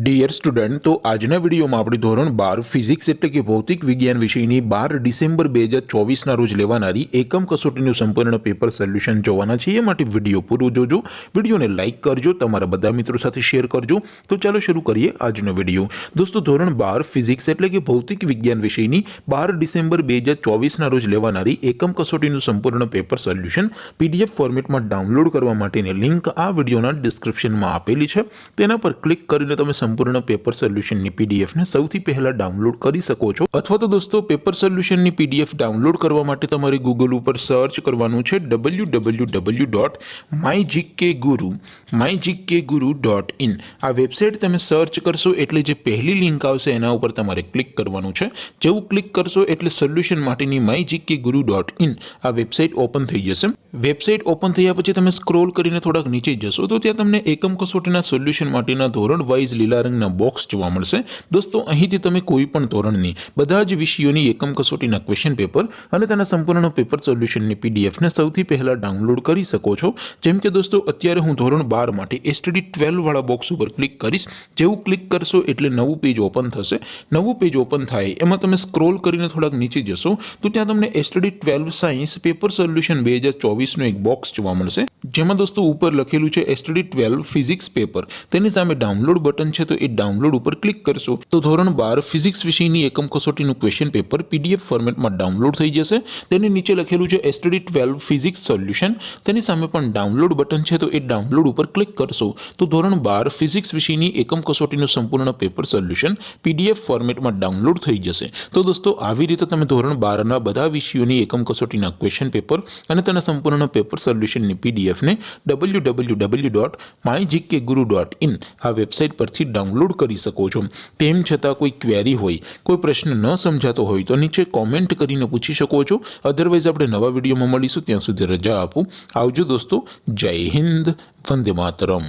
Dear student, तो આજના વિડીયોમાં આપણે ધોરણ 12 ફિઝિક્સ એટલે કે ભૌતિક વિજ્ઞાન વિષયની 12 ડિસેમ્બર 2024ના રોજ લેવાનારી એકમ કસોટીનું સંપૂર્ણ પેપર સોલ્યુશન જોવાના છીએ। માટે વિડીયો પૂરો જોજો, વિડીયોને લાઈક કરજો, તમારા બધા મિત્રો સાથે શેર કરજો। તો ચાલો શરૂ કરીએ આજનો વિડીયો। દોસ્તો, ધોરણ 12 ફિઝિક્સ એટલે કે ભૌતિક વિજ્ઞાન વિષયની 12 ડિસેમ્બર 2024ના રોજ લેવાનારી એકમ કસોટીનું સંપૂર્ણ પેપર સોલ્યુશન પીડીએફ ફોર્મેટમાં ડાઉનલોડ કરવા માટેની લિંક આ વિડીયોના ડિસ્ક્રિપ્શનમાં આપેલી છે। તેના પર ક્લિક કરીને તમે संपूर्ण पेपर सोल्यूशन ની પીડીએફ ને સૌથી પહેલા ડાઉનલોડ કરી શકો છો। અથવા તો દોસ્તો, પેપર સોલ્યુશન ની પીડીએફ ડાઉનલોડ કરવા માટે તમારે ગૂગલ ઉપર સર્ચ કરવાનું છે www.mygkguru.in। આ વેબસાઈટ તમે સર્ચ કરશો એટલે જે પહેલી લિંક આવશે એના ઉપર તમારે ક્લિક કરવાનું છે। જેવું ક્લિક કરશો એટલે સોલ્યુશન માટેની mygkguru.in આ વેબસાઈટ ઓપન થઈ જશે। વેબસાઈટ ઓપન થયા પછી તમે સ્ક્રોલ કરીને થોડાક નીચે જશો તો ત્યાં તમને એકમ કસોટીના સોલ્યુશન માટેના ધોરણ વાઇઝ લીલા રંગના બોક્સ જોવા મળશે। દોસ્તો, અહીંથી તમે કોઈ પણ ધોરણની બધા જ વિષયોની એકમ કસોટીના ક્વેશ્ચન પેપર અને તેના સંપૂર્ણ પેપર સોલ્યુશનની પીડીએફ ને સૌથી પહેલા ડાઉનલોડ કરી શકો છો। જેમ કે દોસ્તો, અત્યારે હું ધોરણ 12 માટે એસટીડી 12 વાળા બોક્સ ઉપર ક્લિક કરીશ। જેવું ક્લિક કરશો એટલે નવું પેજ ઓપન થશે। નવું પેજ ઓપન થાય એમાં તમે સ્ક્રોલ કરીને થોડાક નીચે જશો તો ત્યાં તમને એસટીડી 12 સાયન્સ પેપર સોલ્યુશન 2024 નો એક બોક્સ જોવા મળશે, જેમાં દોસ્તો ઉપર લખેલું છે એસટીડી 12 ફિઝિક્સ પેપર। તેની સામે ડાઉનલોડ બટન છે, તો એ ડાઉનલોડ ઉપર ક્લિક કરશો તો ધોરણ 12 ફિઝિક્સ વિષયની એકમ કસોટીનું ક્વેશ્ચન પેપર પીડીએફ ફોર્મેટમાં ડાઉનલોડ થઈ જશે। તેની નીચે લખેલું છે એસટીડી 12 ફિઝિક્સ સોલ્યુશન, તેની સામે પણ ડાઉનલોડ બટન છે, તો એ ડાઉનલોડ ઉપર ક્લિક કરશો તો ધોરણ 12 ફિઝિક્સ વિષયની એકમ કસોટીનું સંપૂર્ણ પેપર સોલ્યુશન પીડીએફ ફોર્મેટમાં ડાઉનલોડ થઈ જશે। તો દોસ્તો, આવી રીતે તમે ધોરણ 12ના બધા વિષયોની એકમ કસોટીના ક્વેશ્ચન પેપર અને તેના સંપૂર્ણ પેપર સોલ્યુશનની પીડીએફ ને www.mygkguru.in આ વેબસાઈટ પરથી ડાઉનલોડ કરી શકો છો। તેમ છતાં કોઈ ક્વેરી હોય, કોઈ પ્રશ્ન ન સમજાતો હોય તો નીચે કોમેન્ટ કરીને પૂછી શકો છો। અધરવાઇઝ આપણે નવા વિડીયોમાં મળીશું, ત્યાં સુધી રજા આપો। આવજો દોસ્તો, જય હિન્દ, વંદે માતરમ।